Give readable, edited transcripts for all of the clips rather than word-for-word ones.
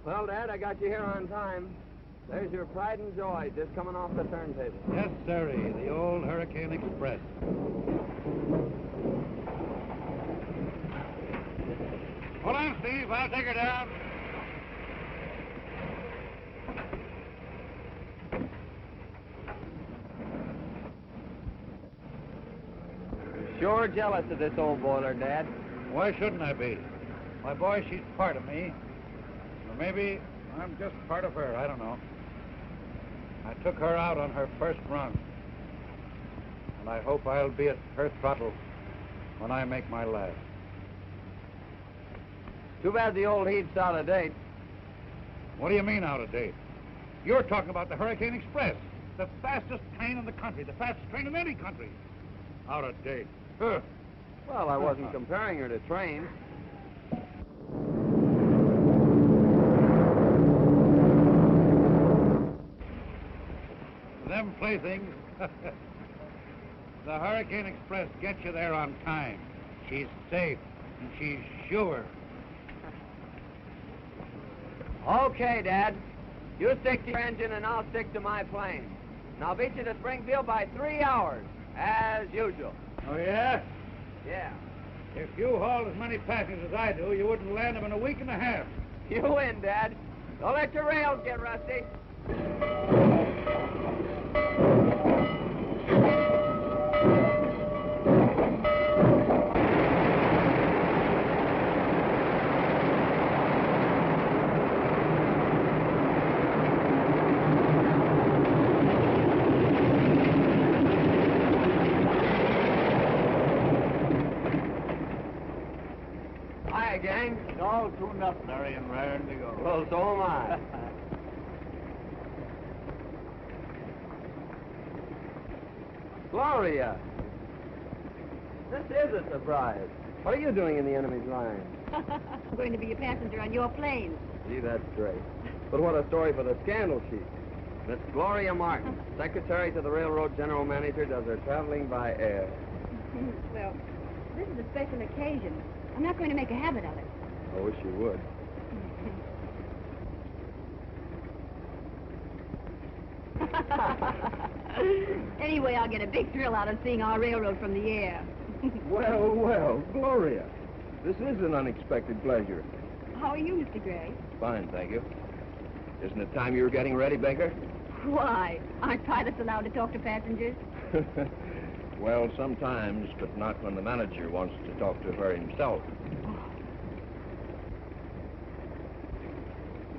Well, Dad, I got you here on time. There's your pride and joy just coming off the turntable. Yes, sirree, the old Hurricane Express. Hold on, Steve. I'll take her down. Sure jealous of this old boiler, Dad. Why shouldn't I be? My boy, she's part of me. Or maybe I'm just part of her. I don't know. I took her out on her first run. And I hope I'll be at her throttle when I make my last. Too bad the old heat's out of date. What do you mean out of date? You're talking about the Hurricane Express. The fastest train in the country. The fastest train in any country. Out of date. Huh. Well, I wasn't comparing her to trains. Them playthings. The Hurricane Express gets you there on time. She's safe, and she's sure. Okay, Dad. You stick to your engine, and I'll stick to my plane. And I'll beat you to Springfield by 3 hours, as usual. Oh, yeah? Yeah. If you hauled as many passengers as I do, you wouldn't land them in a week and a half. You win, Dad. Don't let your rails get rusty. Hi, gang. It's all tuned up, Larry, and raring to go. Well, so am I. Gloria! This is a surprise. What are you doing in the enemy's line? I'm going to be a passenger on your plane. Gee, that's great. But what a story for the scandal sheet. Miss Gloria Martin, secretary to the railroad general manager, does her traveling by air. Well, this is a special occasion. I'm not going to make a habit of it. I wish you would. Anyway, I'll get a big thrill out of seeing our railroad from the air. Well, well, Gloria. This is an unexpected pleasure. How are you, Mr. Gray? Fine, thank you. Isn't it time you were getting ready, Baker? Why? Aren't pilots allowed to talk to passengers? Well, sometimes, but not when the manager wants to talk to her himself.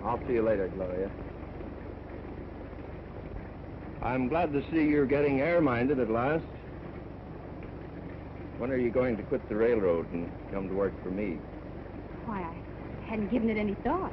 I'll see you later, Gloria. I'm glad to see you're getting air-minded at last. When are you going to quit the railroad and come to work for me? Why, I hadn't given it any thought.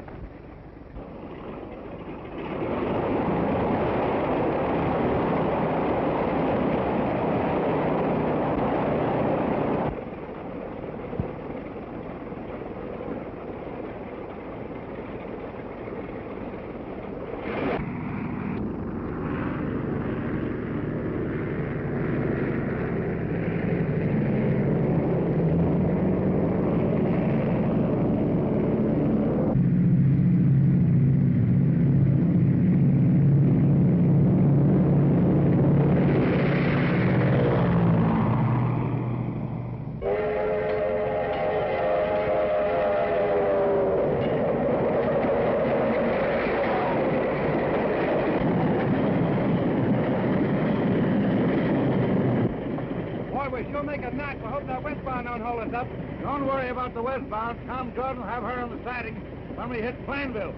You'll make a knack. I hope that westbound don't hold us up. Don't worry about the westbound. Tom Jordan will have her on the siding when we hit Plainville.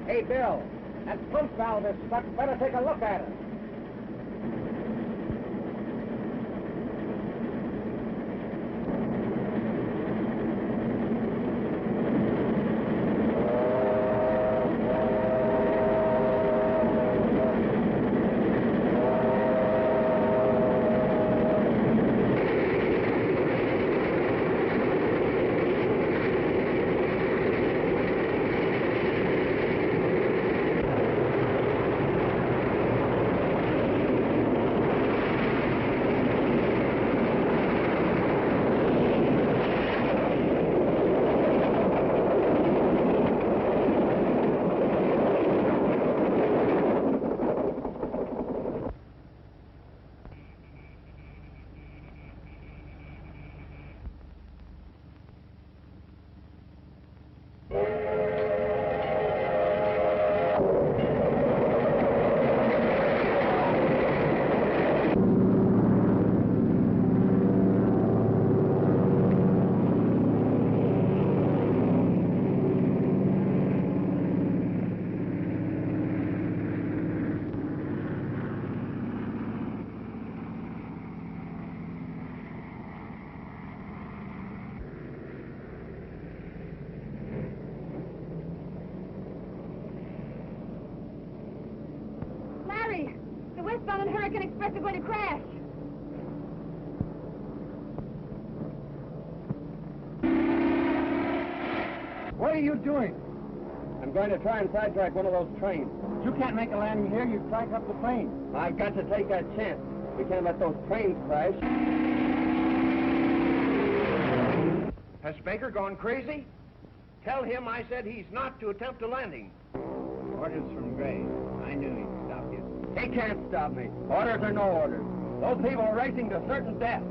Hey, Bill, that pump valve is stuck. Better take a look at it. Express is going to crash. What are you doing? I'm going to try and sidetrack one of those trains. You can't make a landing here. You track up the plane. I've got to take that chance. We can't let those trains crash. Has Baker gone crazy? Tell him I said he's not to attempt a landing. Orders from Gray. I knew he'd stop you. He can't stop me. Orders or no orders. Those people are racing to certain death.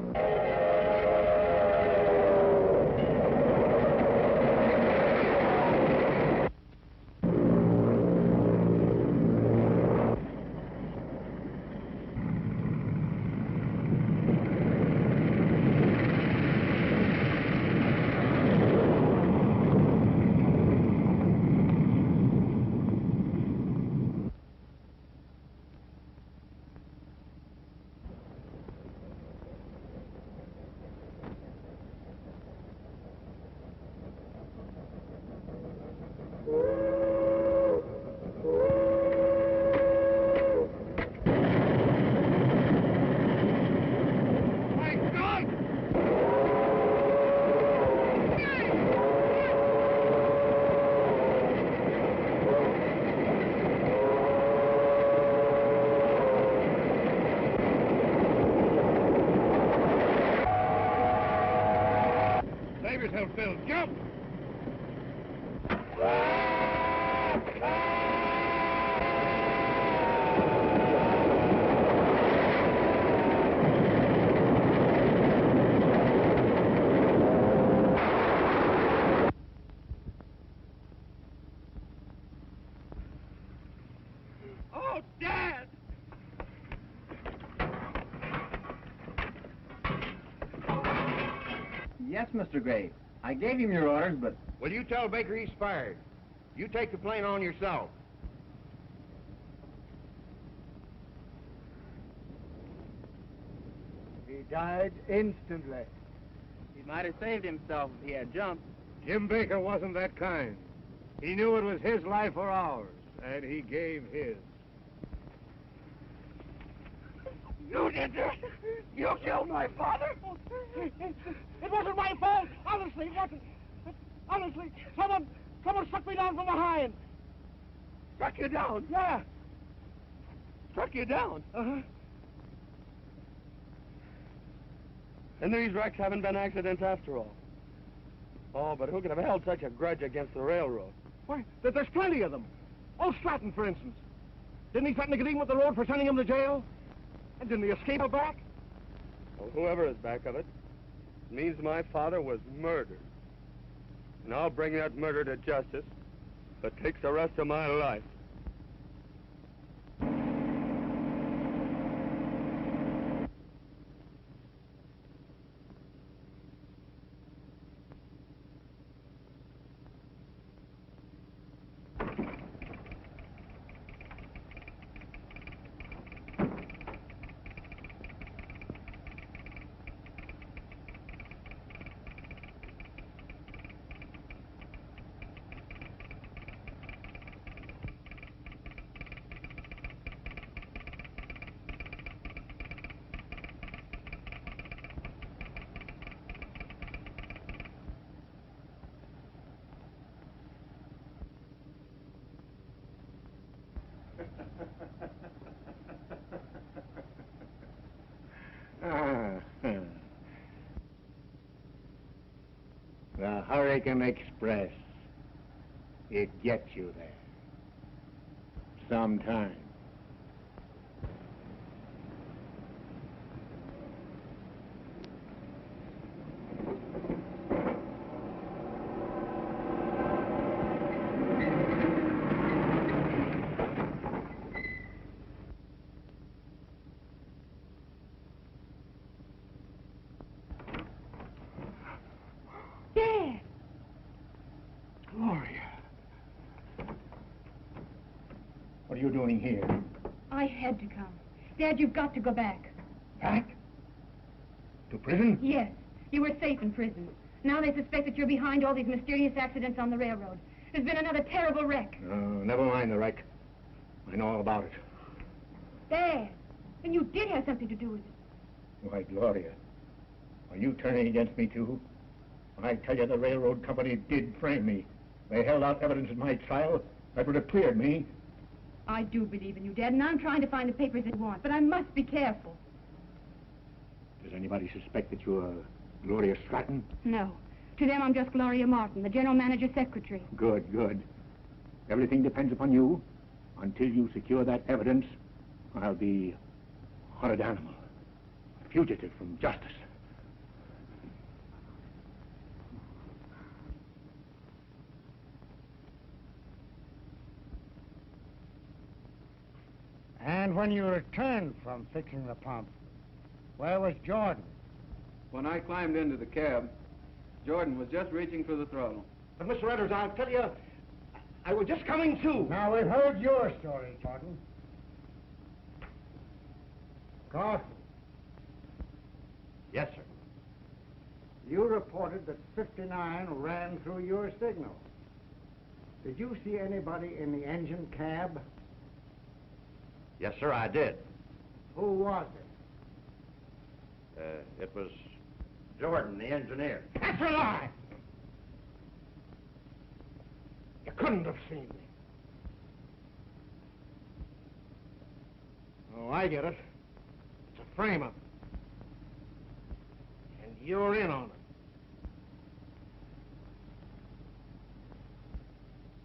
Save yourself, Bill. Jump! Oh, Dad! Yes, Mr. Gray. I gave him your orders, but... Well, you tell Baker he's fired. You take the plane on yourself. He died instantly. He might have saved himself if he had jumped. Jim Baker wasn't that kind. He knew it was his life or ours, and he gave his. You did this! You killed my father! It wasn't my fault! Honestly, it wasn't. Honestly, someone struck me down from behind. Struck you down? Yeah. Struck you down? Uh-huh. And these wrecks haven't been accidents after all. Oh, but who could have held such a grudge against the railroad? Why, there's plenty of them. Old Stratton, for instance. Didn't he threaten to get even with the road for sending him to jail? And didn't he escape out back? Well, whoever is back of it means my father was murdered. And I'll bring that murder to justice if it takes the rest of my life. The Hurricane Express. It gets you there. Sometime. Dad! Gloria. What are you doing here? I had to come. Dad, you've got to go back. Back? To prison? Yes. You were safe in prison. Now they suspect that you're behind all these mysterious accidents on the railroad. There's been another terrible wreck. Never mind the wreck. I know all about it. Dad! Then you did have something to do with it. Why, Gloria, are you turning against me, too? I tell you, the railroad company did frame me. They held out evidence in my trial that would have cleared me. I do believe in you, Dad, and I'm trying to find the papers that you want, but I must be careful. Does anybody suspect that you're Gloria Stratton? No. To them, I'm just Gloria Martin, the general manager's secretary. Good, good. Everything depends upon you. Until you secure that evidence, I'll be a hunted animal, a fugitive from justice. And when you returned from fixing the pump, where was Jordan? When I climbed into the cab, Jordan was just reaching for the throttle. But, Mr. Edwards, I'll tell you, I was just coming to. Now, we've heard your story, Jordan. Carson. Yes, sir. You reported that 59 ran through your signal. Did you see anybody in the engine cab? Yes, sir, I did. Who was it? It was Jordan, the engineer. That's a lie! You couldn't have seen me. Oh, I get it. It's a frame-up. And you're in on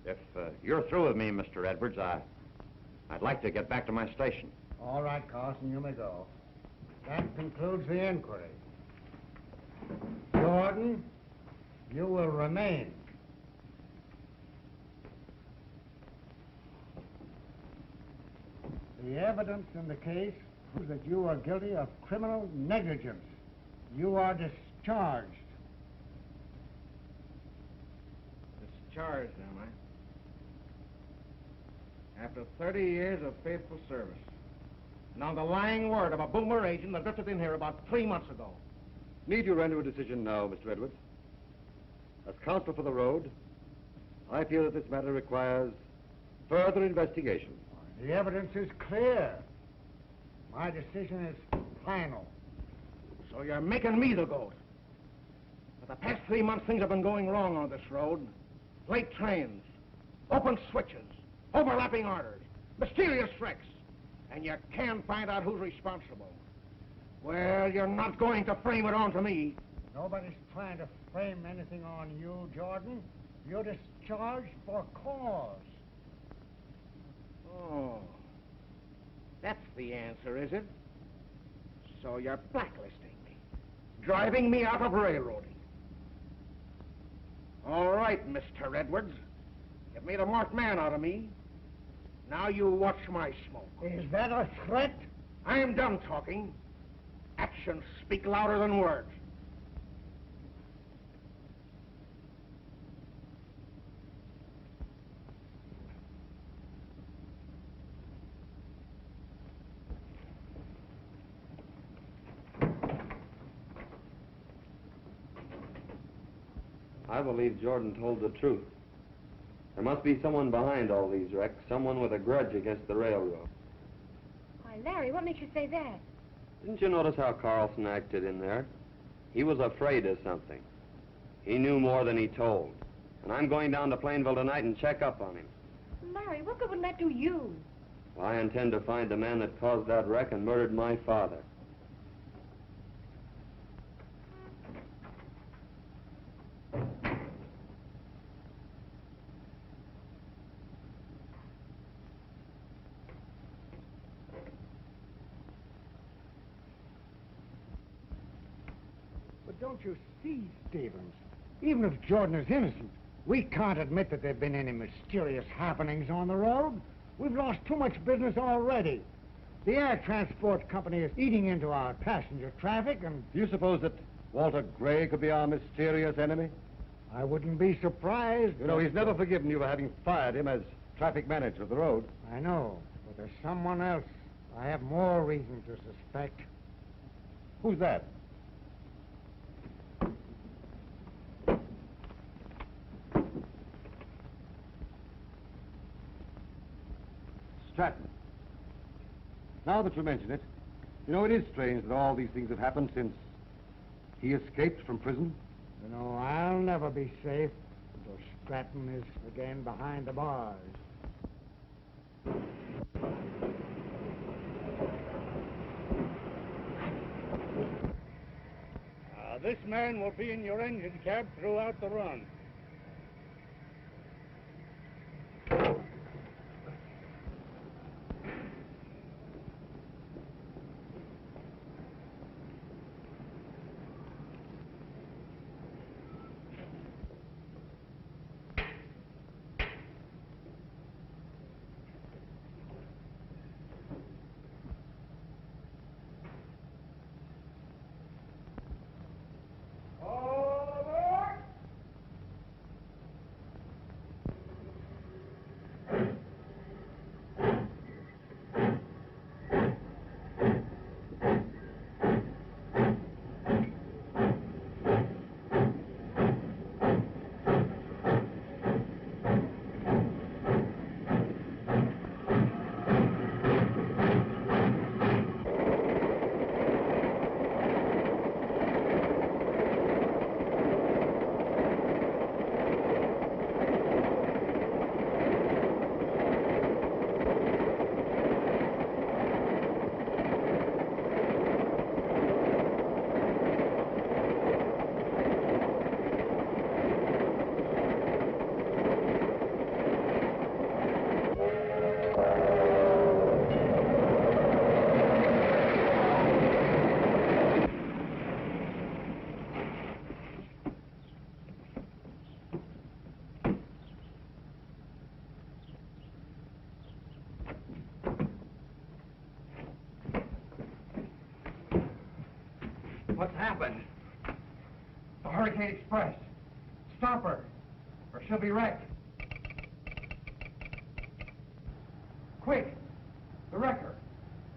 it. If you're through with me, Mr. Edwards, I'd like to get back to my station. All right, Carson, you may go. That concludes the inquiry. Jordan, you will remain. The evidence in the case proves that you are guilty of criminal negligence. You are discharged. Discharged, am I? After 30 years of faithful service. And on the lying word of a boomer agent that drifted in here about 3 months ago. Need you render a decision now, Mr. Edwards? As counsel for the road, I feel that this matter requires further investigation. The evidence is clear. My decision is final. So you're making me the goat. For the past 3 months, things have been going wrong on this road. Late trains, open switches, overlapping orders, mysterious wrecks. And you can't find out who's responsible. Well, you're not going to frame it onto me. Nobody's trying to frame anything on you, Jordan. You're discharged for cause. Oh. That's the answer, is it? So you're blacklisting me. Driving me out of railroading. All right, Mr. Edwards. You've made a marked man out of me. Now you watch my smoke. Is that a threat? I am done talking. Actions speak louder than words. I believe Jordan told the truth. There must be someone behind all these wrecks, someone with a grudge against the railroad. Why, Larry, what makes you say that? Didn't you notice how Carlson acted in there? He was afraid of something. He knew more than he told. And I'm going down to Plainville tonight and check up on him. Larry, what good would that do you? Well, I intend to find the man that caused that wreck and murdered my father. But don't you see, Stevens? Even if Jordan is innocent, we can't admit that there have been any mysterious happenings on the road. We've lost too much business already. The air transport company is eating into our passenger traffic, and... Do you suppose that Walter Gray could be our mysterious enemy? I wouldn't be surprised. You know, he's never forgiven you for having fired him as traffic manager of the road. I know, but there's someone else I have more reason to suspect. Who's that? Stratton. Now that you mention it, You know, it is strange that all these things have happened since he escaped from prison. You know, I'll never be safe until Stratton is again behind the bars. This man will be in your engine cab throughout the run. What's happened? The Hurricane Express. Stop her, or she'll be wrecked. Quick! The wrecker.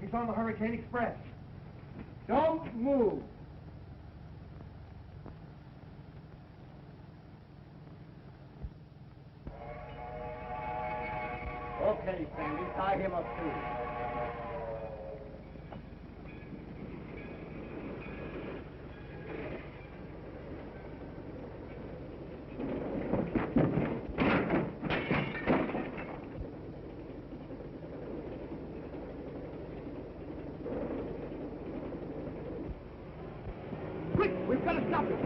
He's on the Hurricane Express. Don't move. Okay, Sandy, tie him up too. Quick, we've got to stop him.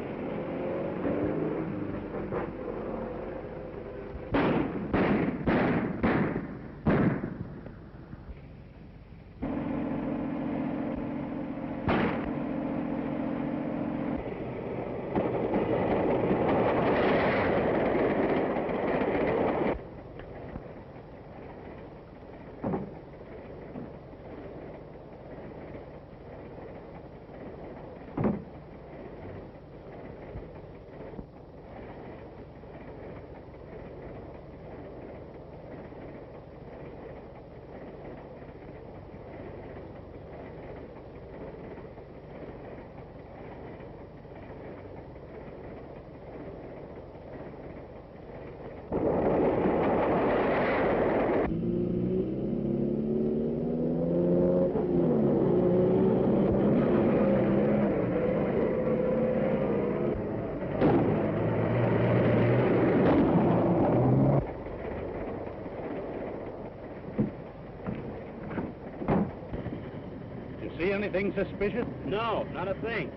See anything suspicious? No, not a thing.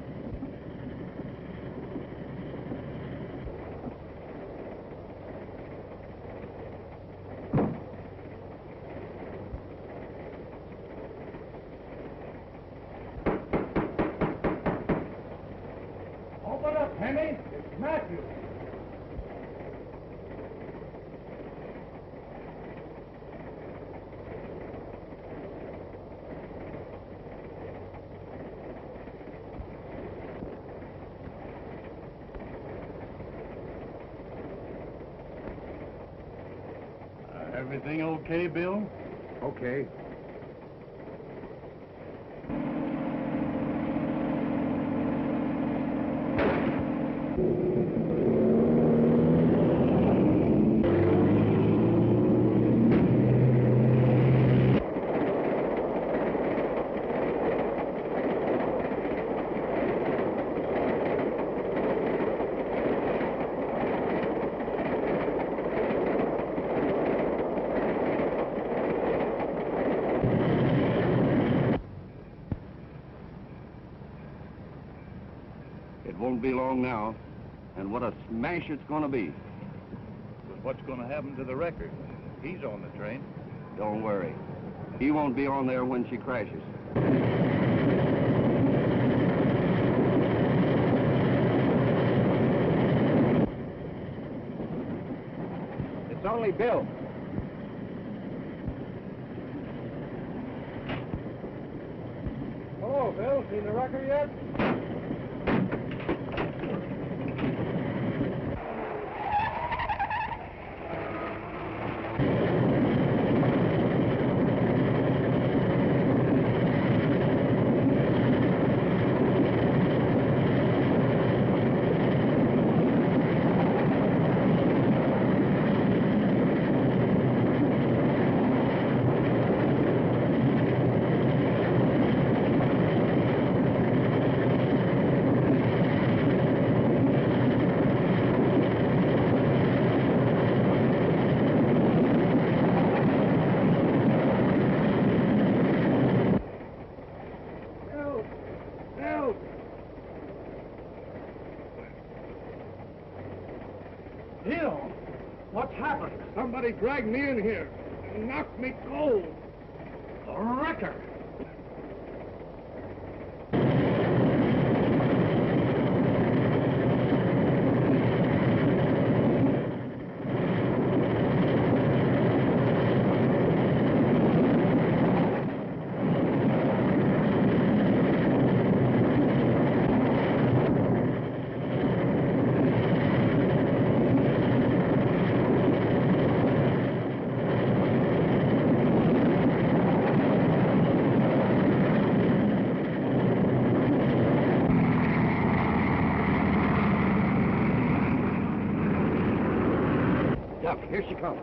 Open up, Henry. It's Matthew. Everything okay, Bill? Okay. It won't be long now, and what a smash it's gonna be. But what's gonna happen to the wrecker? He's on the train. Don't worry. He won't be on there when she crashes. It's only Bill. Hello, Bill. Seen the wrecker yet? Bill, what's happened? Somebody dragged me in here and knocked me cold. The wrecker. Look, here she comes.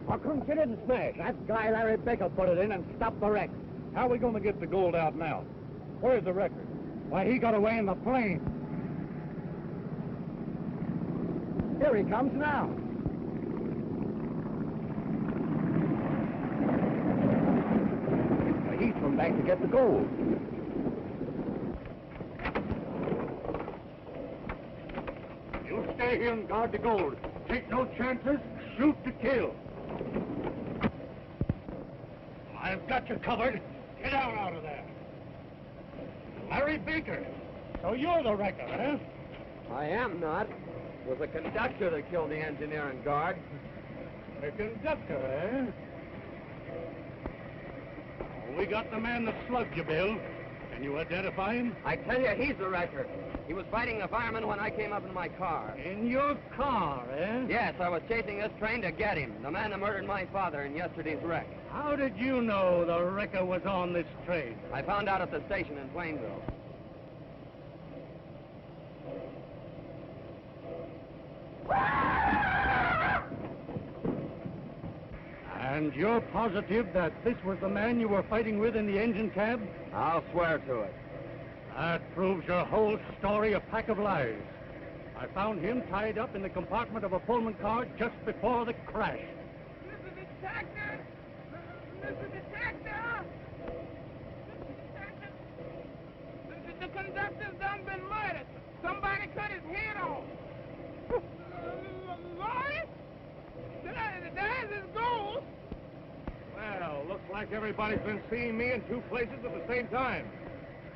How come she didn't smash? That guy Larry Baker put it in and stopped the wreck. How are we gonna get the gold out now? Where's the wrecker? Why, he got away in the plane. Here he comes now. Well, he's come back to get the gold. You stay here and guard the gold. Take no chances. Shoot to kill. I've got you covered. Get out of there. Larry Baker. So you're the wrecker, eh? I am not. It was the conductor that killed the engineer and guard. The conductor, eh? We got the man that slugged you, Bill. Can you identify him? I tell you, he's the wrecker. He was fighting the fireman when I came up in my car. In your car, eh? Yes, I was chasing this train to get him, the man that murdered my father in yesterday's wreck. How did you know the wrecker was on this train? I found out at the station in Plainville. And you're positive that this was the man you were fighting with in the engine cab? I'll swear to it. That proves your whole story a pack of lies. I found him tied up in the compartment of a Pullman car just before the crash. Mr. Detective! Mr. Detective! The conductor's done been murdered. Somebody cut his head off. Lord? There's his gold. Well, looks like everybody's been seeing me in two places at the same time.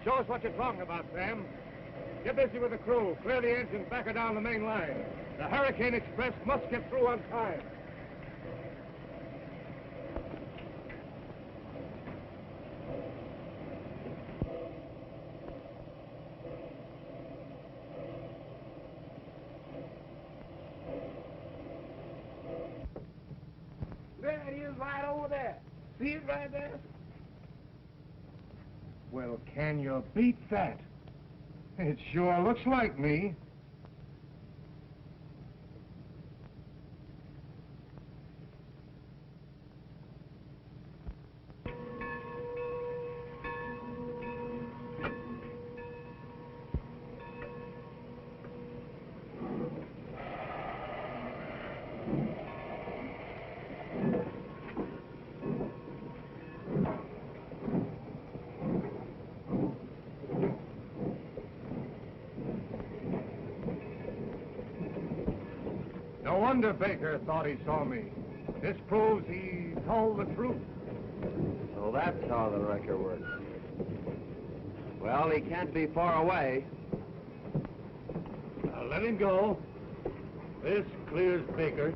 Show us what you're talking about, Sam. Get busy with the crew. Clear the engines back or down the main line. The Hurricane Express must get through on time. There it is right over there. See it right there? Well, can you beat that? It sure looks like me. No wonder Baker thought he saw me. This proves he told the truth. So that's how the wrecker works. Well, he can't be far away. Now let him go. This clears Baker.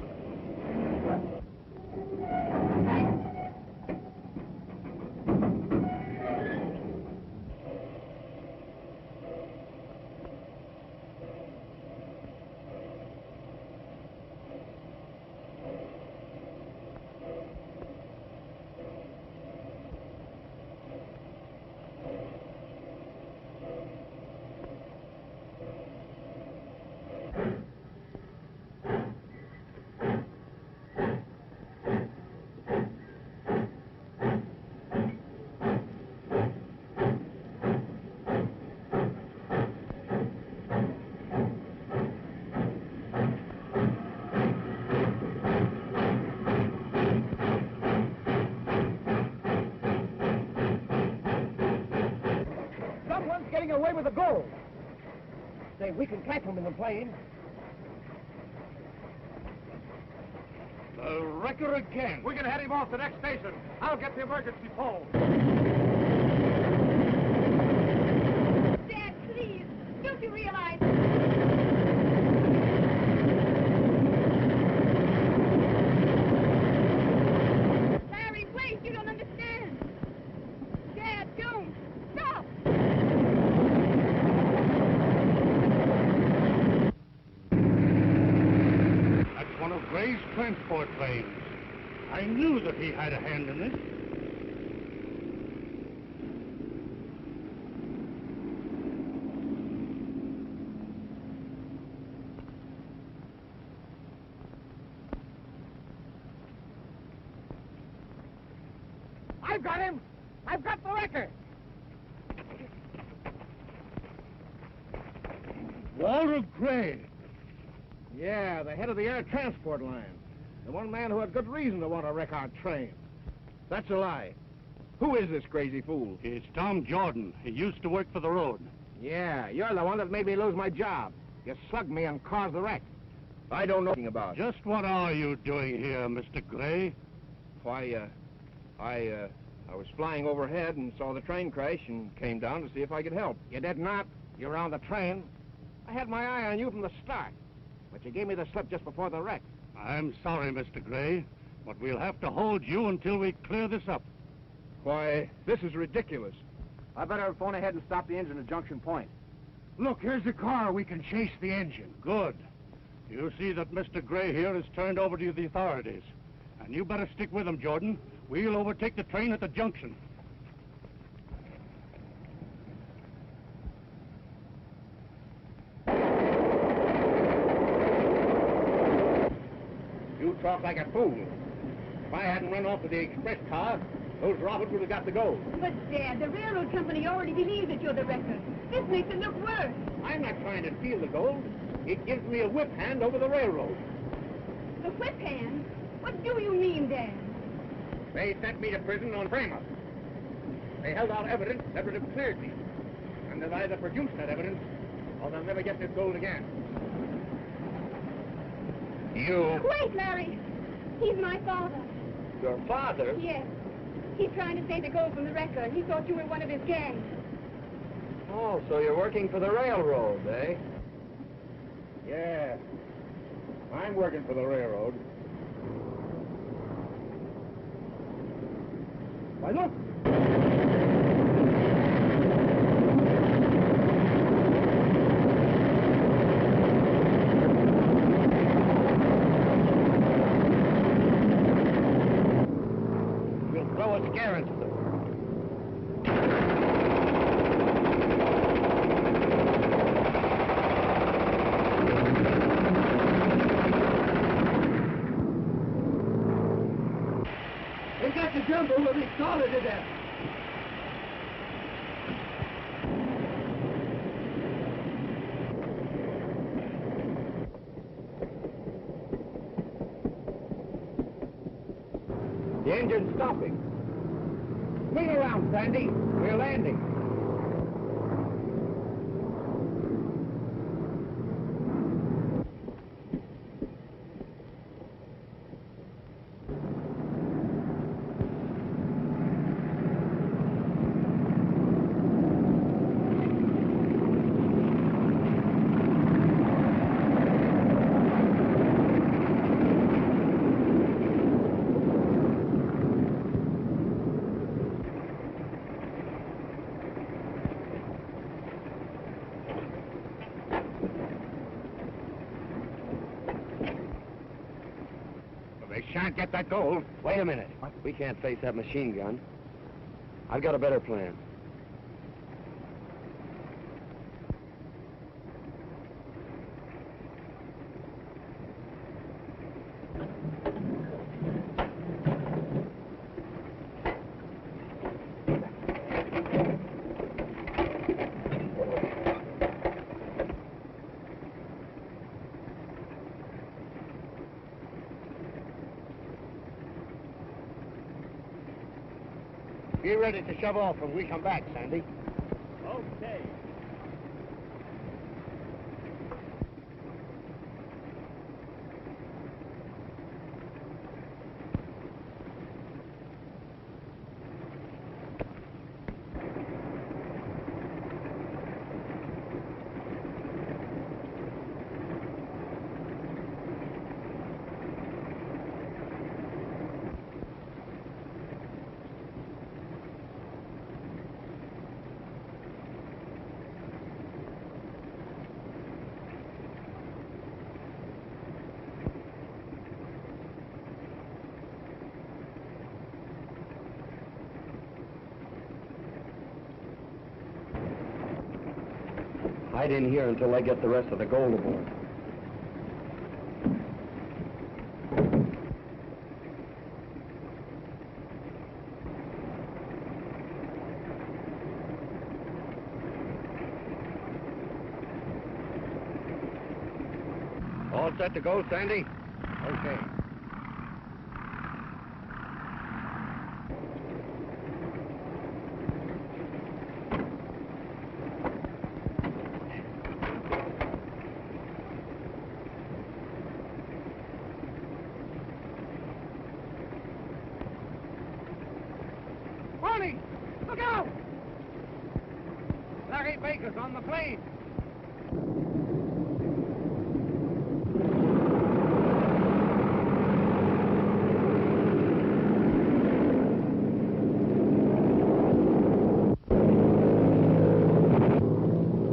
Someone's getting away with the gold. Say, we can catch him in the plane. The wrecker again. We can head him off the next station. I'll get the emergency pole. Dad, please. Don't you realize... Larry, wait. You don't understand. Dad, don't. Stop. That's one of Gray's transport planes. I knew that he had a hand in this. I've got him. I've got the wrecker. Walter Gray. Yeah, the head of the air transport line. The one man who had good reason to want to wreck our train. That's a lie. Who is this crazy fool? It's Tom Jordan. He used to work for the road. Yeah, you're the one that made me lose my job. You slugged me and caused the wreck. I don't know anything about it. Just what are you doing here, Mr. Gray? Why, I was flying overhead and saw the train crash and came down to see if I could help. You did not. You were on the train. I had my eye on you from the start. But you gave me the slip just before the wreck. I'm sorry, Mr. Gray, but we'll have to hold you until we clear this up. Why, this is ridiculous. I better phone ahead and stop the engine at Junction Point. Look, here's the car. We can chase the engine. Good. You see that Mr. Gray here is turned over to the authorities. And you better stick with him, Jordan. We'll overtake the train at the junction. You talk like a fool. If I hadn't run off with the express car, those robbers would have got the gold. But, Dad, the railroad company already believes that you're the wrecker. This makes it look worse. I'm not trying to steal the gold. It gives me a whip hand over the railroad. The whip hand? What do you mean, Dad? They sent me to prison on frame-up. They held out evidence that would have cleared me. And they'll either produce that evidence, or they'll never get this gold again. You... Wait, Larry. He's my father. Your father? Yes. He's trying to take the gold from the wrecker. He thought you were one of his gang. Oh, so you're working for the railroad, eh? Yeah. I'm working for the railroad. Why, look! We'll throw a scare into them. Pounded to death. The engine's stopping. Swing around, Sandy. We're landing. They shan't get that gold. Wait a minute. We can't face that machine gun. I've got a better plan. Be ready to shove off when we come back, Sandy. Okay. Hide in here until I get the rest of the gold aboard. All set to go, Sandy? Okay. Barney, look out! Larry Baker's on the plane.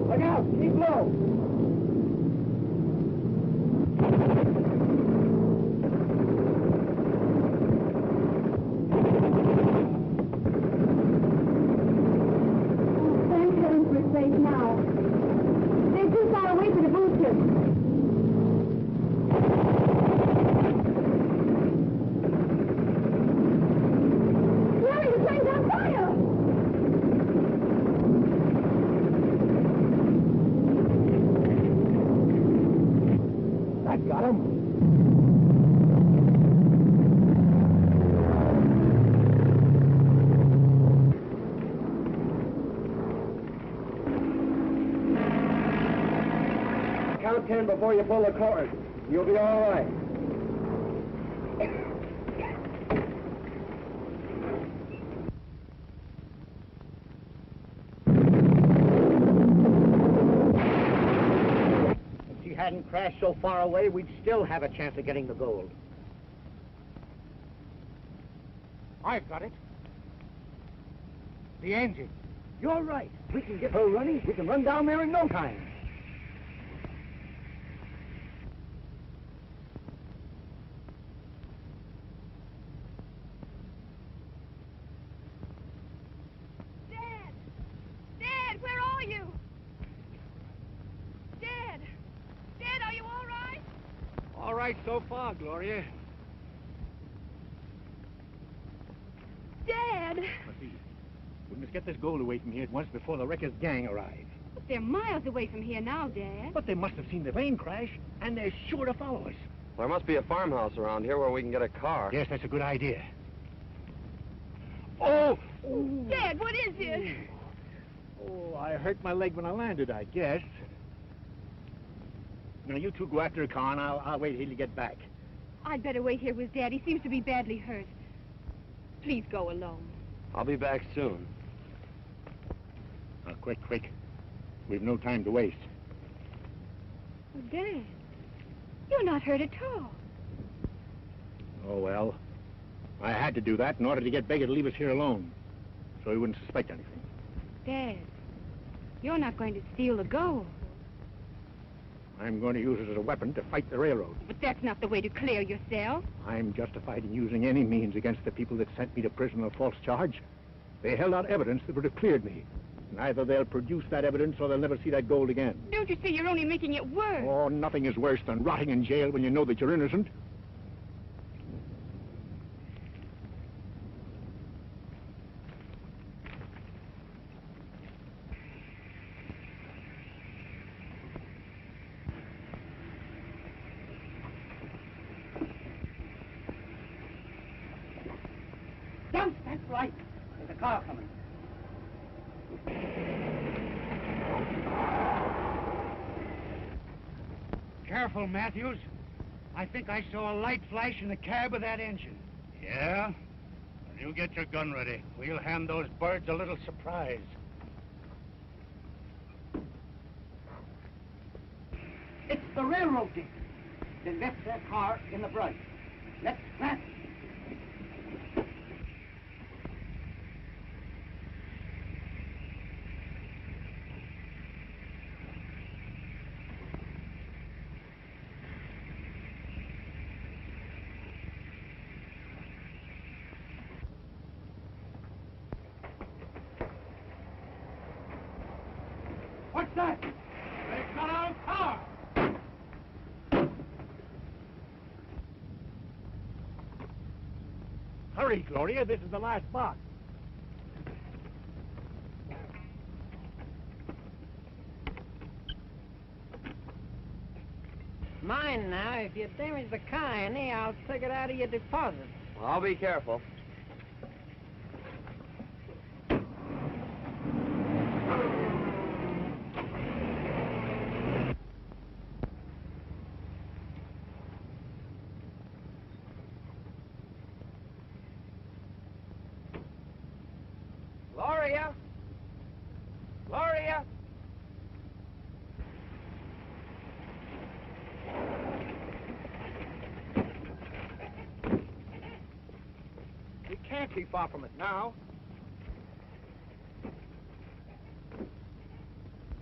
Look out! Keep low! Thank heavens we're safe now. They're too far away for the boosters. Larry, the plane's on fire! That got him. Count 10 before you pull the cord. You'll be all right. If she hadn't crashed so far away, we'd still have a chance of getting the gold. I've got it. The engine. You're right. We can get her running. We can run down there in no time. Dad! Dad, where are you? Dad! Dad, are you all right? All right so far, Gloria. Dad! Dad. See, we must get this gold away from here at once before the wrecker's gang arrive. But they're miles away from here now, Dad. But they must have seen the plane crash, and they're sure to follow us. There must be a farmhouse around here where we can get a car. Yes, that's a good idea. Oh! Dad, what is it? Oh, I hurt my leg when I landed, I guess. Now, you two go after a car, and I'll wait till you get back. I'd better wait here with Dad. He seems to be badly hurt. Please go alone. I'll be back soon. Now, quick. We've no time to waste. Oh, Dad, you're not hurt at all. Oh, well. I had to do that in order to get Baker to leave us here alone, so he wouldn't suspect anything. Dad, you're not going to steal the gold. I'm going to use it as a weapon to fight the railroad. But that's not the way to clear yourself. I'm justified in using any means against the people that sent me to prison on a false charge. They held out evidence that would have cleared me. And either they'll produce that evidence or they'll never see that gold again. Don't you see you're only making it worse? Oh, nothing is worse than rotting in jail when you know that you're innocent. Stunts, that's right. There's a car coming. Careful, Matthews. I think I saw a light flash in the cab of that engine. Yeah? Well, you get your gun ready. We'll hand those birds a little surprise. It's the railroad team. They left their car in the brush. Let's plant. What's that? They've got our car! Hurry, Gloria. This is the last box. Mine now. If you damage the car any, I'll take it out of your deposit. Well, I'll be careful. Gloria! Gloria! We can't be far from it now.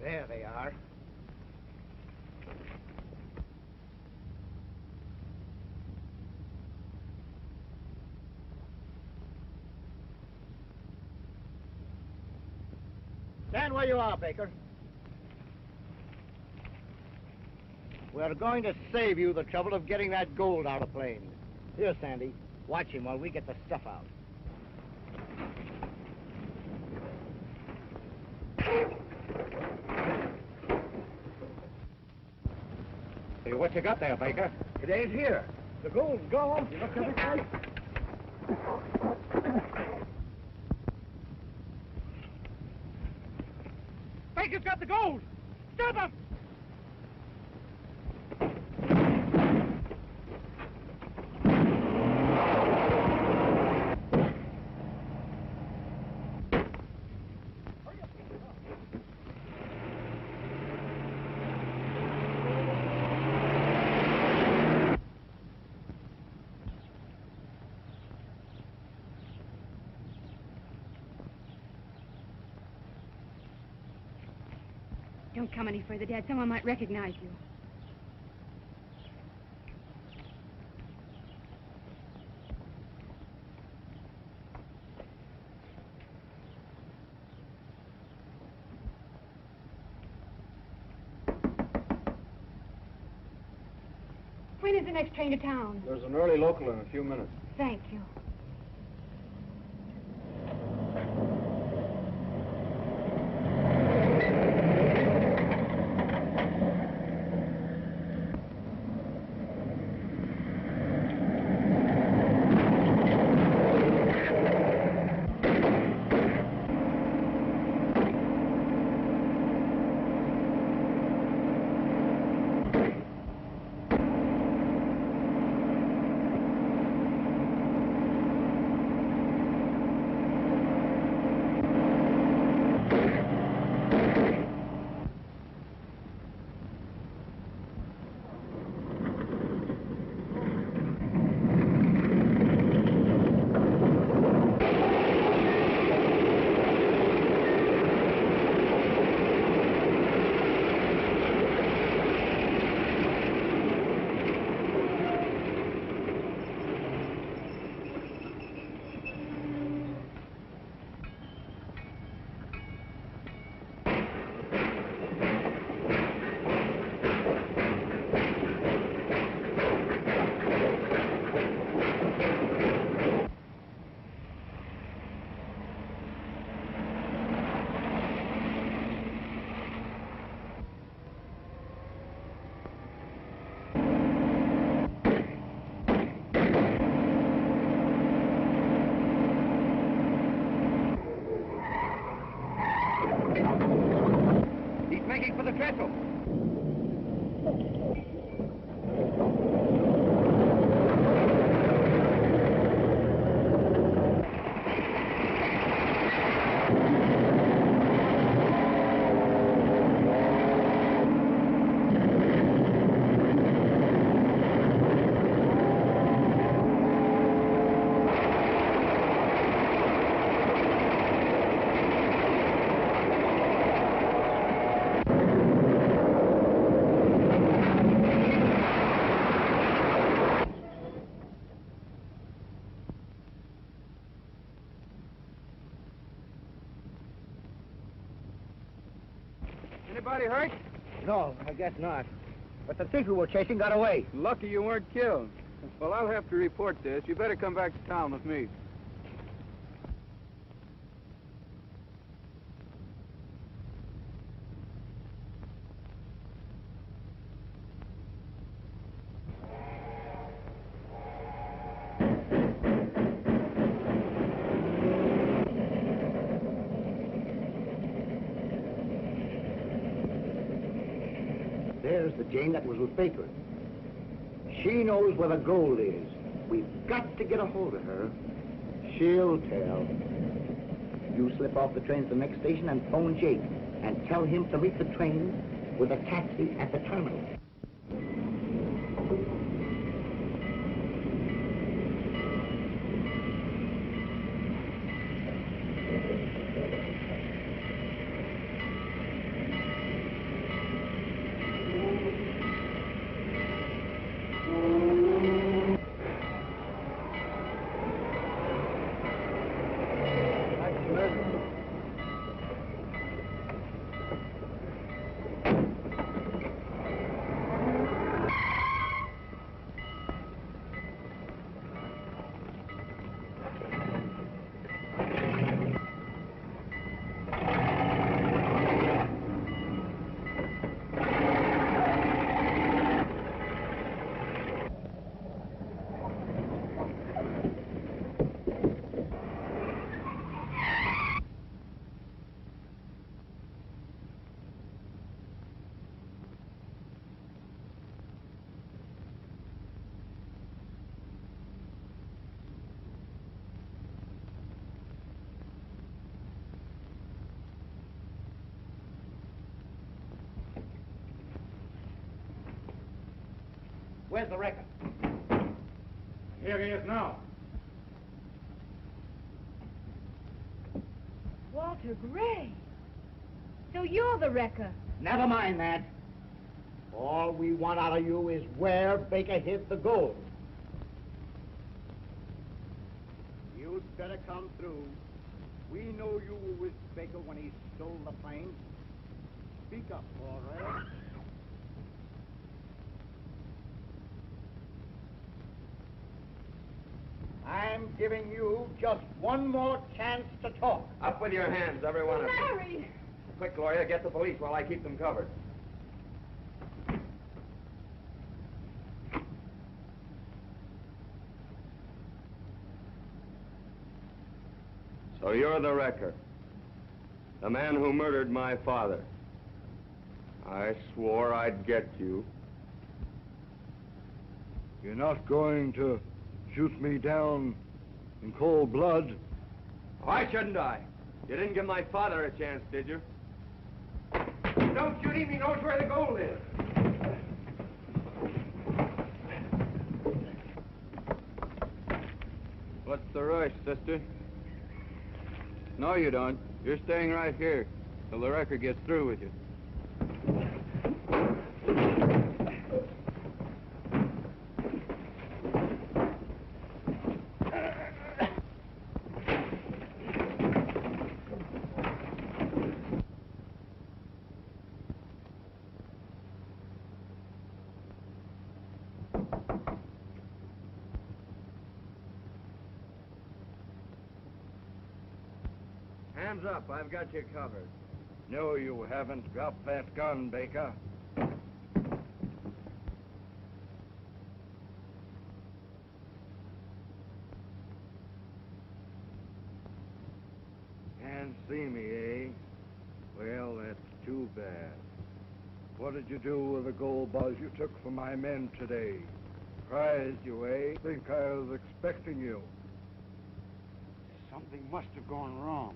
There they are. Stand where you are, Baker. We're going to save you the trouble of getting that gold out of the plane. Here, Sandy. Watch him while we get the stuff out. Hey, what you got there, Baker? It ain't here. The gold's gone. You looked every place. Baker's got the gold! Stop him! Don't come any further, Dad. Someone might recognize you. When is the next train to town? There's an early local in a few minutes. Thank you. Anybody hurt? No, I guess not. But the thief we were chasing got away. Lucky you weren't killed. Well, I'll have to report this. You better come back to town with me. There's the Jane that was with Baker. She knows where the gold is. We've got to get a hold of her. She'll tell. You slip off the train to the next station and phone Jake and tell him to meet the train with a taxi at the terminal. Where's the wrecker? Here he is now. Walter Gray. So you're the wrecker. Never mind that. All we want out of you is where Baker hid the gold. You'd better come through. We know you were with Baker when he stole the plane. Speak up, all right? I'm giving you just one more chance to talk. Up with your hands, every one of you. Larry! Quick, Gloria, get the police while I keep them covered. So you're the wrecker. The man who murdered my father. I swore I'd get you. You're not going to shoot me down in cold blood? Why shouldn't I? You didn't give my father a chance, did you? Don't shoot him, he knows where the gold is. What's the rush, sister? No, you don't. You're staying right here till the wrecker gets through with you. Hands up, I've got you covered. No, you haven't. Drop that gun, Baker. Can't see me, eh? Well, that's too bad. What What did you do with the gold bars you took from my men today? Surprised you, eh? Think I was expecting you. Something must have gone wrong.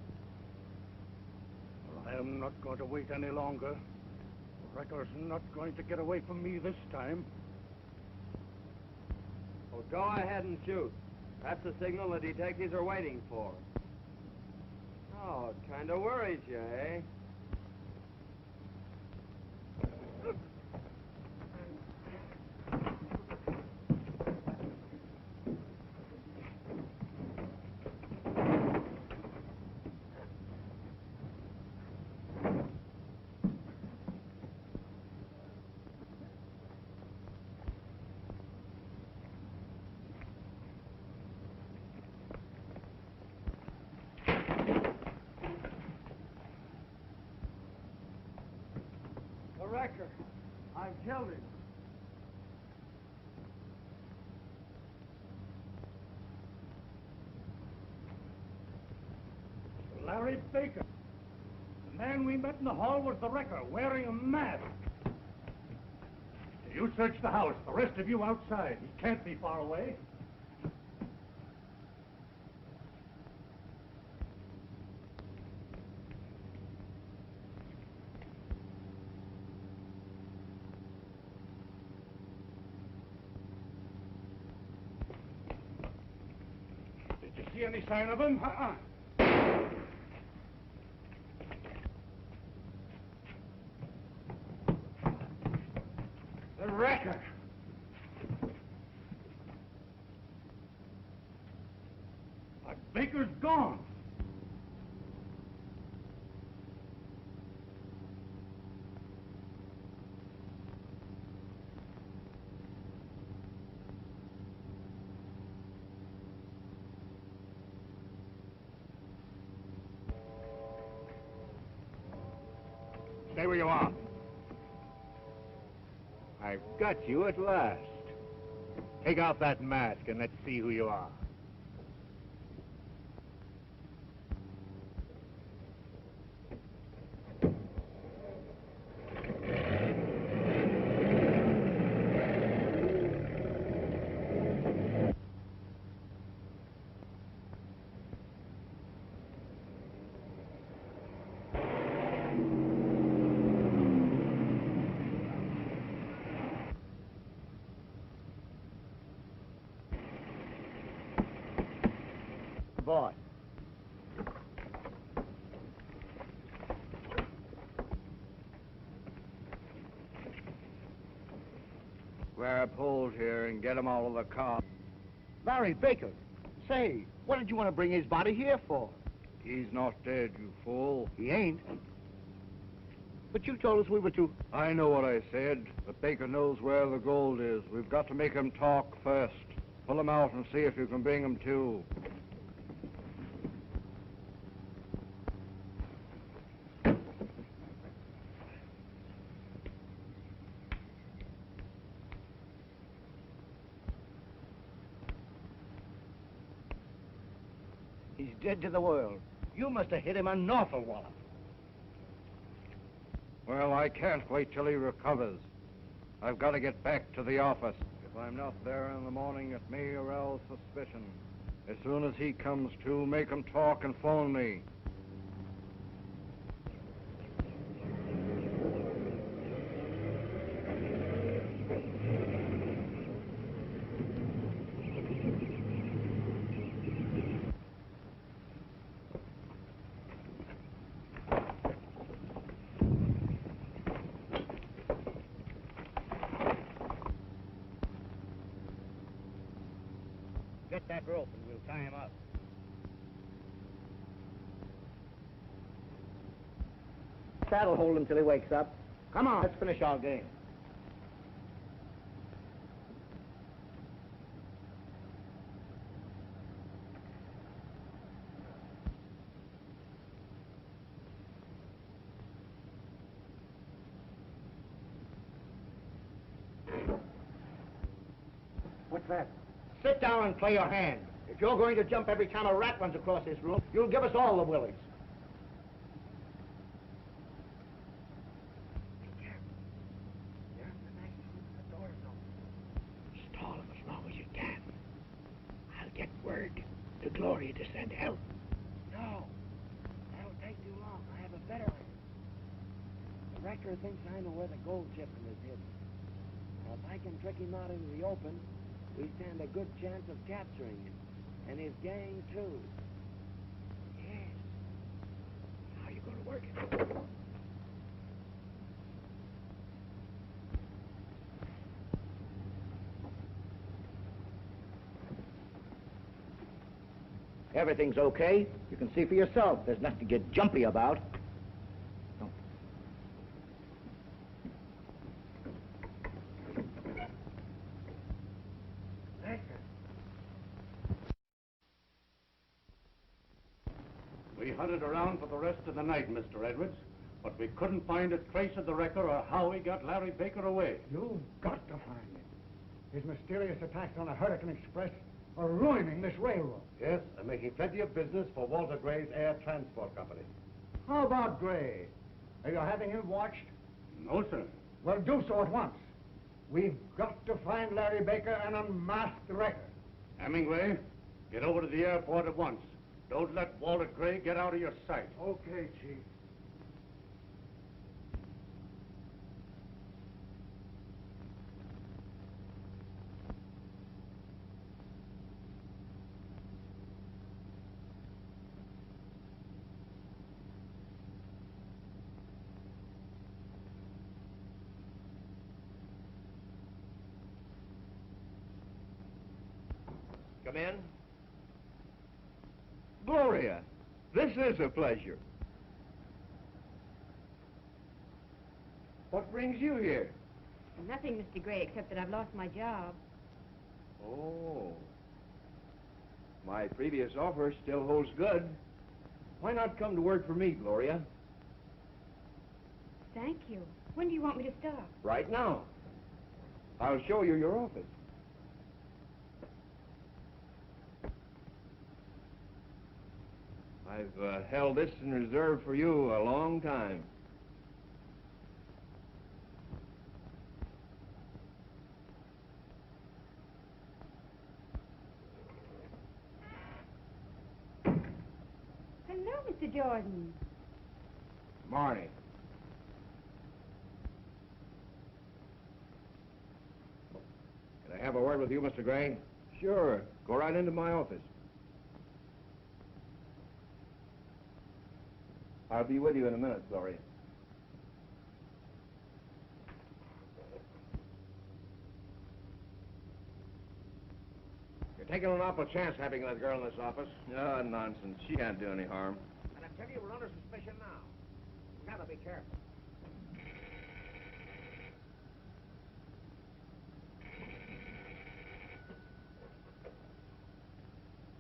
Well, I am not going to wait any longer. Wrecker's not going to get away from me this time. Well, go ahead and shoot. That's the signal the detectives are waiting for. Oh, it kind of worries you, eh? Wrecker, I've killed him. Larry Baker. The man we met in the hall was the wrecker, wearing a mask. You search the house. The rest of you outside. He can't be far away. See any sign of him? The wrecker. But Baker's gone. Stay where you are. I've got you at last. Take off that mask and let's see who you are. Boy. Grab hold here and get him out of the car. Larry Baker. Say, what did you want to bring his body here for? He's not dead, you fool. He ain't. But you told us we were to... I know what I said, but Baker knows where the gold is. We've got to make him talk first. Pull him out and see if you can bring him to. He's dead to the world. You must have hit him an awful wallop. Well, I can't wait till he recovers. I've got to get back to the office. If I'm not there in the morning, it may arouse suspicion. As soon as he comes to, make him talk and phone me. Get that rope and we'll tie him up. That'll hold him till he wakes up. Come on, let's finish our game. What's that? Sit down and play your hand. If you're going to jump every time a rat runs across this room, you'll give us all the willies. Get word to Gloria to send help. No. That'll take too long. I have a better idea. The wrecker thinks I know where the gold shipment is hidden. Now, if I can trick him out into the open, we stand a good chance of capturing him. And his gang, too. Yes. How are you going to work it? Everything's okay. You can see for yourself. There's nothing to get jumpy about. No. We hunted around for the rest of the night, Mr. Edwards, but we couldn't find a trace of the wrecker or how he got Larry Baker away. You've got to find him. His mysterious attacks on a Hurricane Express are ruining this railroad. Yes, I'm making plenty of business for Walter Gray's Air Transport Company. How about Gray? Are you having him watched? No, sir. Well, do so at once. We've got to find Larry Baker and unmask the wrecker. Hemingway, get over to the airport at once. Don't let Walter Gray get out of your sight. Okay, Chief. Come in. Gloria, this is a pleasure. What brings you here? Nothing, Mr. Gray, except that I've lost my job. Oh. My previous offer still holds good. Why not come to work for me, Gloria? Thank you. When do you want me to start? Right now. I'll show you your office. I've held this in reserve for you a long time. Hello, Mr. Jordan. Marnie. Can I have a word with you, Mr. Gray? Sure. Go right into my office. I'll be with you in a minute, Gloria. You're taking an awful chance having that girl in this office. Ah, nonsense. She can't do any harm. And I tell you, we're under suspicion now. You gotta be careful.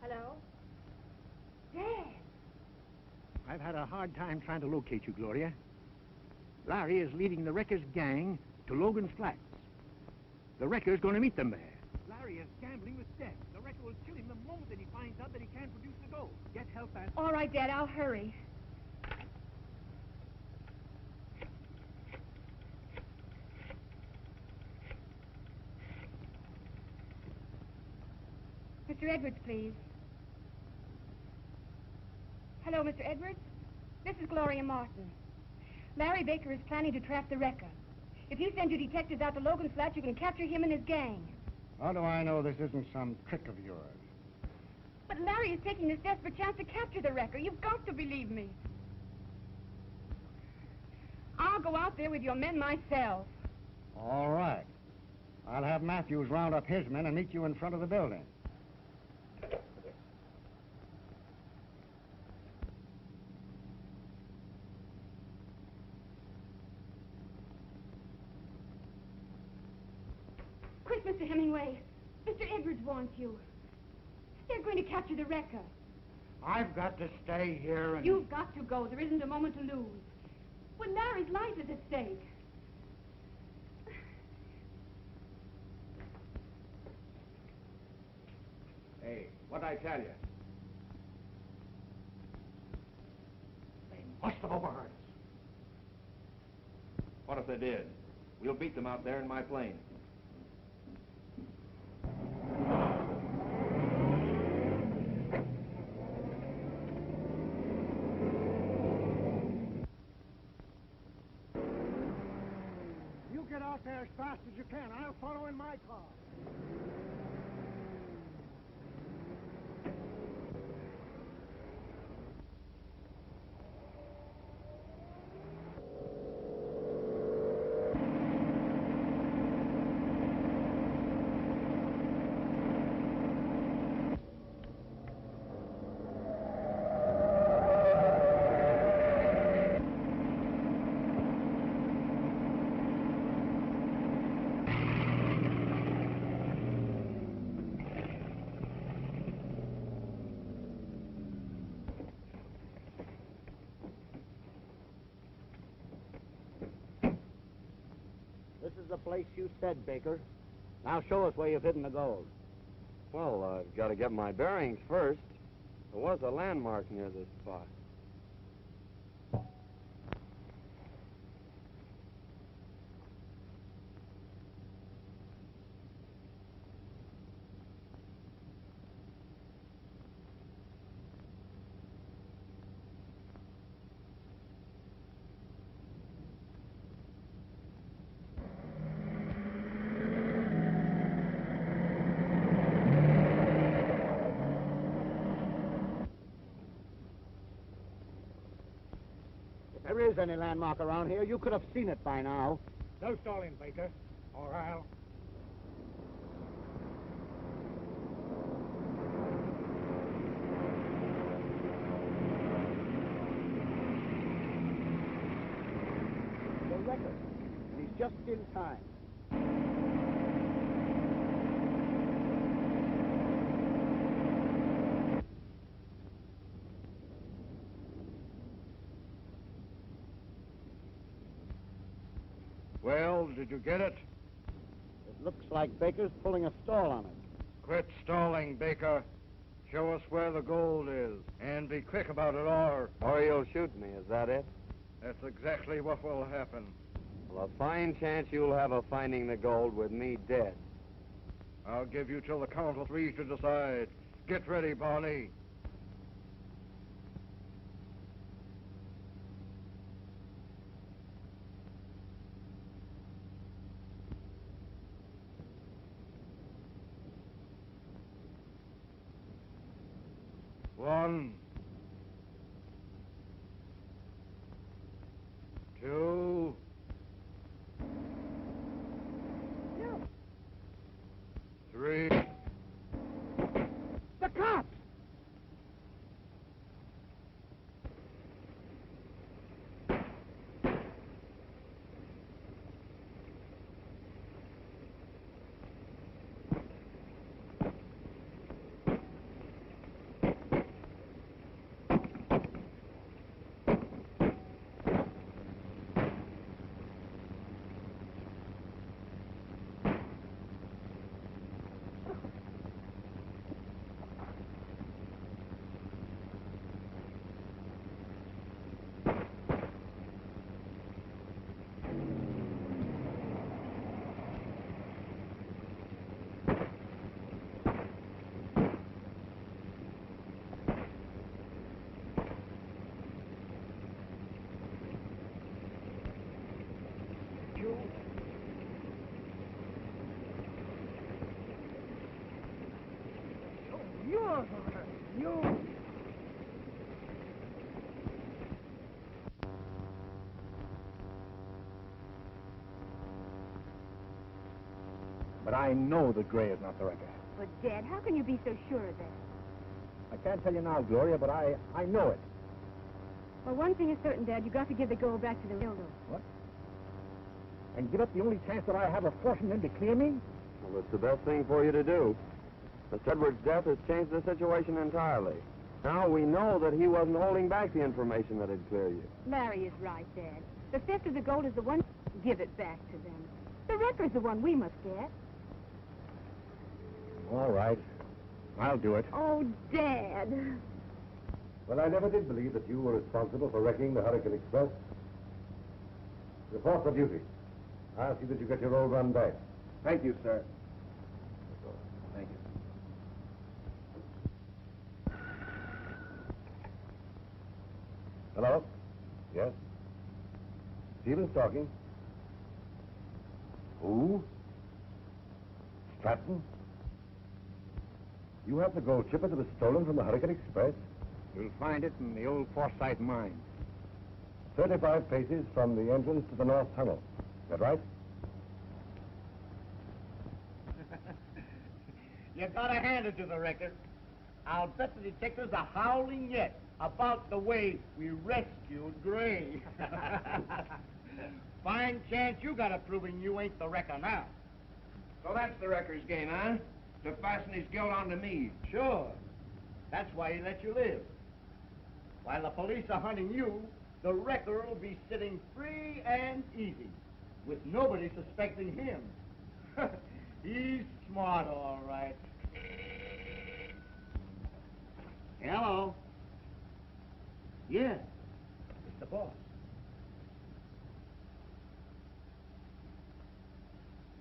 Hello? Dad! I've had a hard time trying to locate you, Gloria. Larry is leading the wrecker's gang to Logan's Flats. The wrecker's going to meet them there. Larry is gambling with death. The wrecker will kill him the moment that he finds out that he can't produce the gold. Get help fast. All right, Dad, I'll hurry. Mr. Edwards, please. Hello, Mr. Edwards. This is Gloria Martin. Larry Baker is planning to trap the wrecker. If you send your detectives out to Logan's Flat, you can capture him and his gang. How do I know this isn't some trick of yours? But Larry is taking this desperate chance to capture the wrecker. You've got to believe me. I'll go out there with your men myself. All right. I'll have Matthews round up his men and meet you in front of the building. Quick, Mr. Hemingway. Mr. Edwards wants you. They're going to capture the wrecker. I've got to stay here and... You've got to go. There isn't a moment to lose. When Larry's life is at stake. Hey, what'd I tell you? They must have overheard us. What if they did? We'll beat them out there in my plane. there as fast as you can. I'll follow in my car. This is the place you said, Baker. Now show us where you've hidden the gold. Well, I've got to get my bearings first. There was a landmark near this spot. If there is any landmark around here, you could have seen it by now. No stalling, Baker, or I'll... The record. He's just in time. Well, did you get it? It looks like Baker's pulling a stall on it. Quit stalling, Baker. Show us where the gold is, and be quick about it, Or you'll shoot me, is that it? that's exactly what will happen. Well, a fine chance you'll have of finding the gold with me dead. I'll give you till the count of 3 to decide. Get ready, Barney. One, 2, No. 3. The cops! But I know that Gray is not the wrecker. But, Dad, how can you be so sure of that? I can't tell you now, Gloria, but I know it. Well, one thing is certain, Dad. You got to give the gold back to the railroad. What? And give up the only chance that I have of forcing them to clear me? Well, it's the best thing for you to do. Miss Edwards' death has changed the situation entirely. Now we know that he wasn't holding back the information that had cleared you. Larry is right, Dad. The theft of the gold is the one. Give it back to them. The record's the one we must get. All right. I'll do it. Oh, Dad. Well, I never did believe that you were responsible for wrecking the Hurricane Express. Report for duty. I'll see that you get your old run back. Thank you, sir. Thank you. Hello? Yes? Stevens talking. Who? Stratton? You have the gold chipper that was stolen from the Hurricane Express? You'll find it in the old Forsyth mine. 35 paces from the entrance to the North Tunnel. Is that right? You gotta hand it to the wrecker. I'll bet the detectives are howling yet about the way we rescued Gray. Fine chance you got of proving you ain't the wrecker now. So that's the wrecker's game, huh? To fasten his guilt onto me. Sure. That's why he let you live. While the police are hunting you, the wrecker will be sitting free and easy, with nobody suspecting him. He's smart, all right. Hello. Yeah, it's the boss.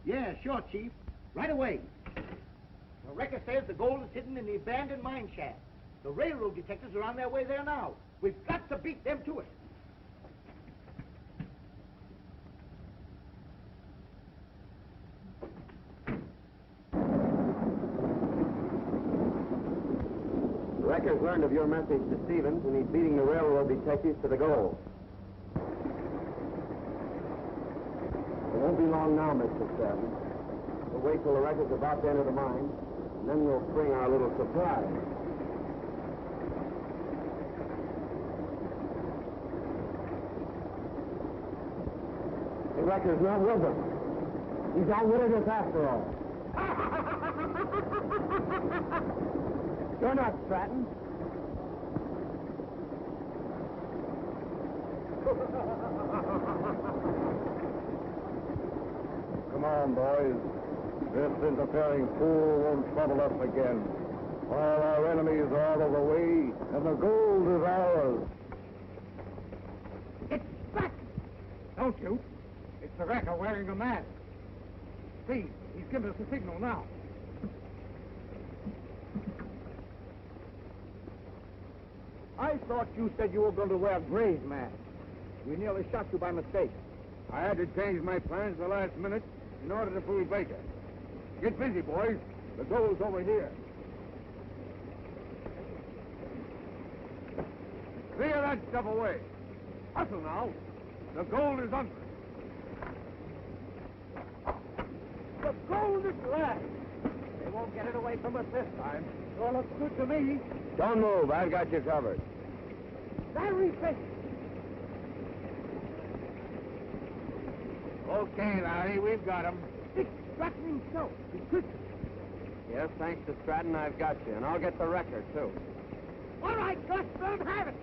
Yeah, sure, Chief. Right away. The wrecker says the gold is hidden in the abandoned mine shaft. The railroad detectives are on their way there now. We've got to beat them to it. The wrecker's learned of your message to Stevens, and he's beating the railroad detectives to the goal. It won't be long now, Mr. Stratton. We'll wait till the wrecker's about to enter the mine, and then we'll spring our little surprise. The wrecker's not with us. He's outwitted us after all. You're not Stratton. Come on, boys. This interfering fool won't trouble us again. All our enemies are out of the way, and the gold is ours. It's back! Don't shoot. It's the wrecker wearing a mask. See, he's given us a signal now. I thought you said you were going to wear Gray's mask. We nearly shot you by mistake. I had to change my plans at the last minute in order to fool Baker. Get busy, boys. The gold's over here. Clear that stuff away. Hustle now. The gold is under. The gold is left. They won't get it away from us this time. Sure looks good to me. Don't move. I've got you covered. Larry Baker. Okay, Larry, we've got him. It's Stratton himself. He's good. Yes, thanks to Stratton, I've got you, and I'll get the wrecker, too. All right, Gus, let him have it.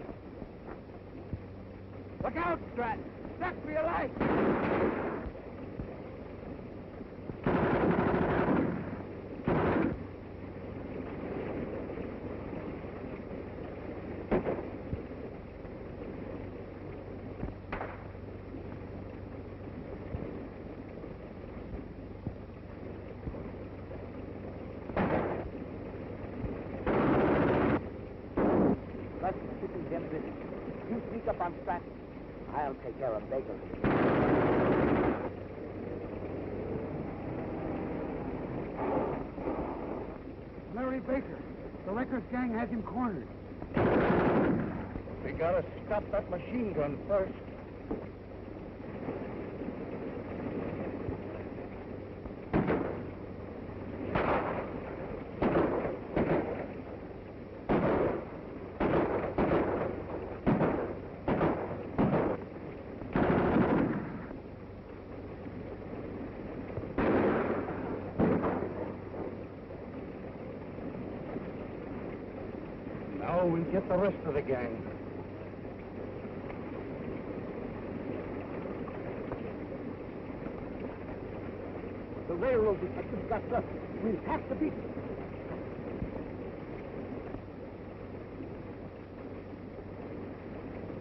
Look out, Stratton. That's for your life. You sneak up on Stratton. I'll take care of Baker. Larry Baker. The wrecker's gang has him cornered. We gotta stop that machine gun first. Now we'll get the rest of the gang. The railroad detectives got us. We'll have to beat them.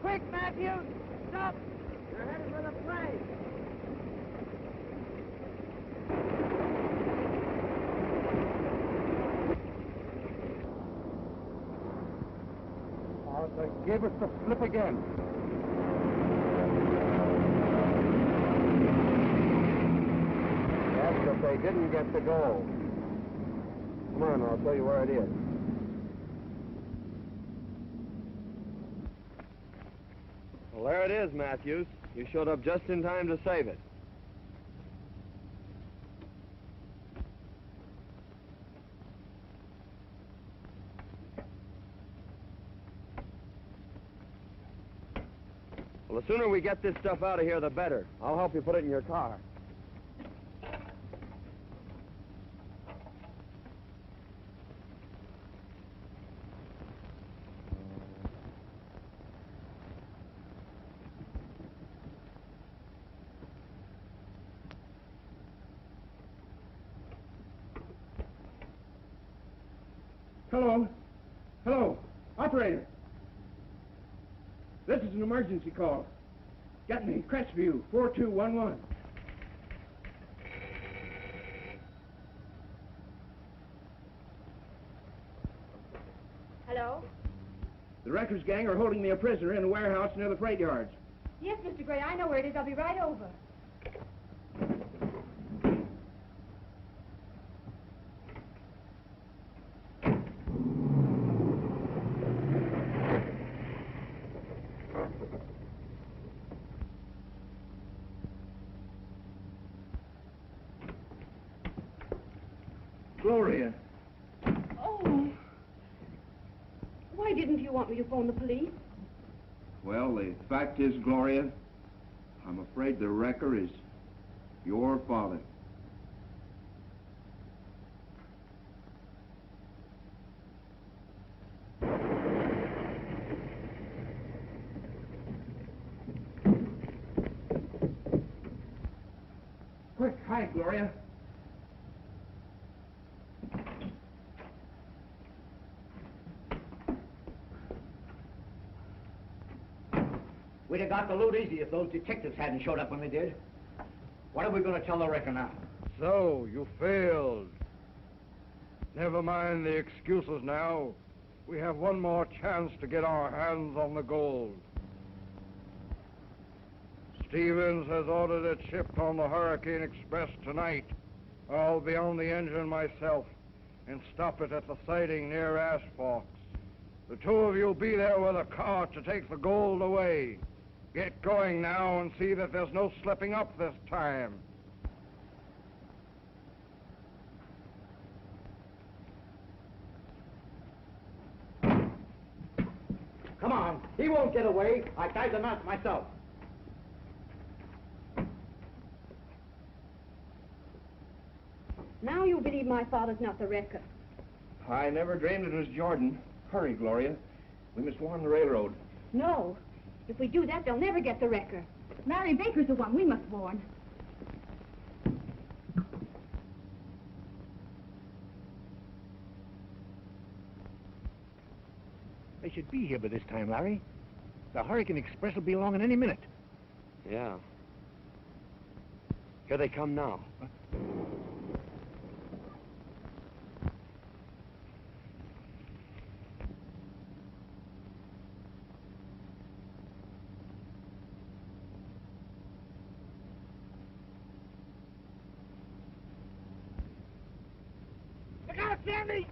Quick, Matthews! Stop! You're headed for the plane. Oh, they gave us the slip again. didn't get the gold. Come on, I'll tell you where it is. Well, there it is, Matthews. You showed up just in time to save it. Well, the sooner we get this stuff out of here, the better. I'll help you put it in your car. Hello? Hello? Operator? This is an emergency call. Get me, Crestview, 4211. Hello? The Wreckers gang are holding me a prisoner in a warehouse near the freight yards. Yes, Mr. Gray, I know where it is. I'll be right over. Gloria. Oh. Why didn't you want me to phone the police? Well, the fact is, Gloria, I'm afraid the wrecker is your father. Quick, hide, Gloria. We'd have got the loot easy if those detectives hadn't showed up when they did. What are we going to tell the wrecker now? So, you failed. Never mind the excuses now. We have one more chance to get our hands on the gold. Stevens has ordered it shipped on the Hurricane Express tonight. I'll be on the engine myself and stop it at the siding near Asphalt. The two of you be there with a car to take the gold away. Get going now and see that there's no slipping up this time. Come on, he won't get away. I tied the knot myself. Now you believe my father's not the wrecker. I never dreamed it was Jordan. Hurry, Gloria. We must warn the railroad. No. If we do that, they'll never get the wrecker. Larry Baker's the one we must warn. They should be here by this time, Larry. The Hurricane Express will be along in any minute. Yeah. Here they come now. Look out, Sandy!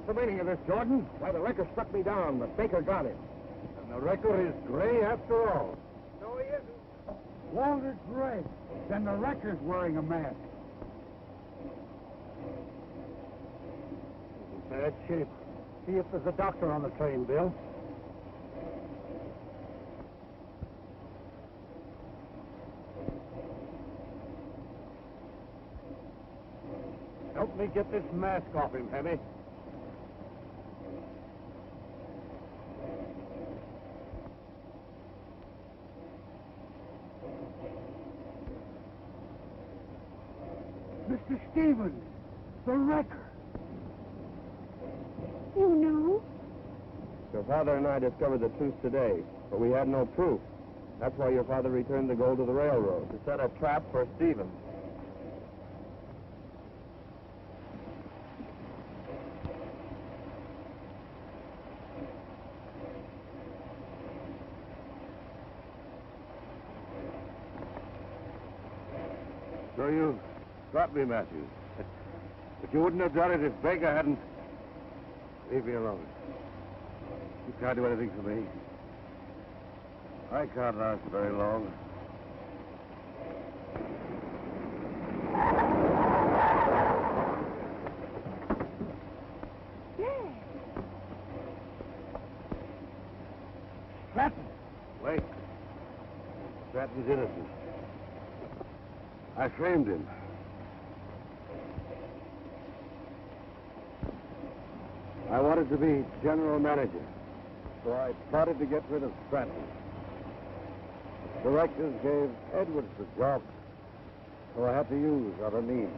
What's the meaning of this, Jordan? Why, the wrecker struck me down, but Baker got him. And the wrecker is Gray after all. No, he isn't. Walter Gray. Then the wrecker's wearing a mask. He's in bad shape. See if there's a doctor on the train, Bill. Help me get this mask off him, Hemmy. Mr. Stevens, the wrecker. You know? Your father and I discovered the truth today, but we had no proof. That's why your father returned the gold to the railroad, to set a trap for Stevens. So you got me, Matthews. But you wouldn't have done it if Baker hadn't... Leave me alone. You can't do anything for me. I can't last very long. Stratton. Wait. Stratton's innocent. I framed him. I wanted to be general manager, so I plotted to get rid of Stratton. The directors gave Edwards the job, so I had to use other means.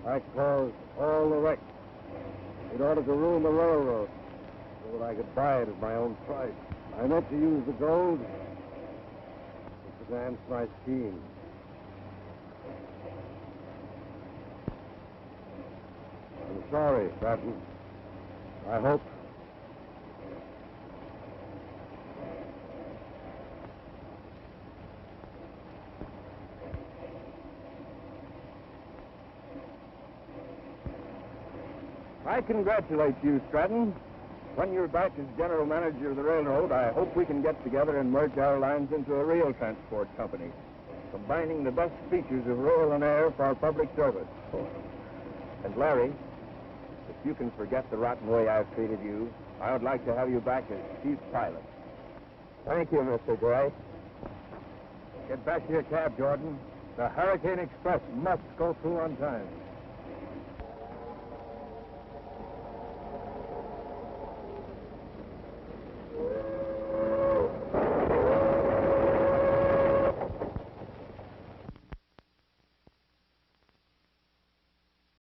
I caused all the wrecks in order to ruin the railroad so that I could buy it at my own price. I meant to use the gold to advance my scheme. I'm sorry, Stratton. I hope... I congratulate you, Stratton. When you're back as general manager of the railroad, I hope we can get together and merge our lines into a real transport company, combining the best features of rail and air for our public service. And Larry, if you can forget the rotten way I've treated you, I would like to have you back as chief pilot. Thank you, Mr. Gray. Get back to your cab, Jordan. The Hurricane Express must go through on time.